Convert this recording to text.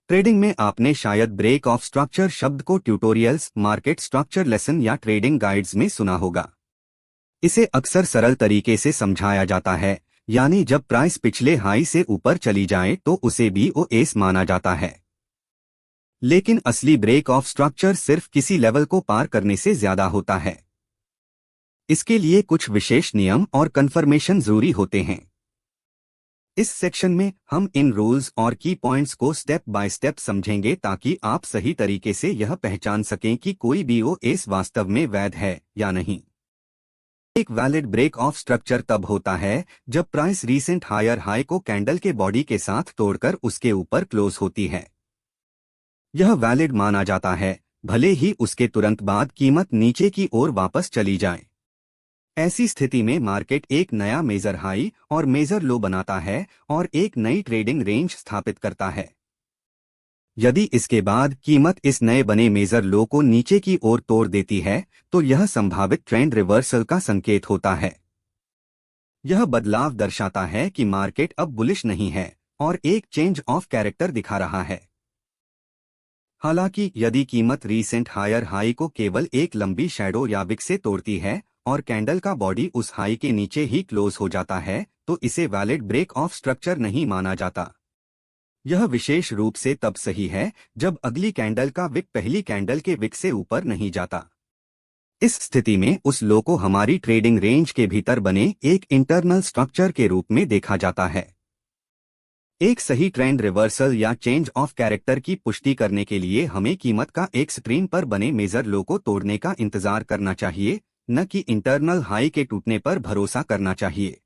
Trading में आपने शायद ब्रेक ऑफ स्ट्रक्चर शब्द को ट्यूटोरियल्स, मार्केट स्ट्रक्चर लेसन या ट्रेडिंग गाइड्स में सुना होगा। इसे अक्सर सरल तरीके से समझाया जाता है, यानी जब प्राइस पिछले हाई से ऊपर चली जाए तो उसे बीओएस माना जाता है। लेकिन असली ब्रेक ऑफ स्ट्रक्चर सिर्फ किसी लेवल को पार करने से ज्यादा होता है। इसके लिए कुछ विशेष नियम और कन्फर्मेशन जरूरी होते हैं। इस सेक्शन में हम इन रूल्स और की पॉइंट्स को स्टेप बाय स्टेप समझेंगे ताकि आप सही तरीके से यह पहचान सकें कि कोई बीओएस वास्तव में वैध है या नहीं। एक वैलिड ब्रेक ऑफ स्ट्रक्चर तब होता है जब प्राइस रीसेंट हायर हाई को कैंडल के बॉडी के साथ तोड़कर उसके ऊपर क्लोज होती है। यह वैलिड माना जाता है, भले ही उसके तुरंत बाद कीमत नीचे की ओर वापस चली जाए। ऐसी स्थिति में मार्केट एक नया मेजर हाई और मेजर लो बनाता है और एक नई ट्रेडिंग रेंज स्थापित करता है। यदि इसके बाद कीमत इस नए बने मेजर लो को नीचे की ओर तोड़ देती है तो यह संभावित ट्रेंड रिवर्सल का संकेत होता है। यह बदलाव दर्शाता है कि मार्केट अब बुलिश नहीं है और एक चेंज ऑफ कैरेक्टर दिखा रहा है। हालांकि यदि कीमत रीसेंट हायर हाई को केवल एक लंबी शैडो या विक से तोड़ती है और कैंडल का बॉडी उस हाई के नीचे ही क्लोज हो जाता है तो इसे वैलिड ब्रेक ऑफ स्ट्रक्चर नहीं माना जाता। यह विशेष रूप से तब सही है जब अगली कैंडल का विक पहली कैंडल के विक से ऊपर नहीं जाता। इस स्थिति में उस लो को हमारी ट्रेडिंग रेंज के भीतर बने एक इंटरनल स्ट्रक्चर के रूप में देखा जाता है। एक सही ट्रेंड रिवर्सल या चेंज ऑफ कैरेक्टर की पुष्टि करने के लिए हमें कीमत का एक स्क्रीन पर बने मेजर लो को तोड़ने का इंतजार करना चाहिए, न कि इंटरनल हाई के टूटने पर भरोसा करना चाहिए।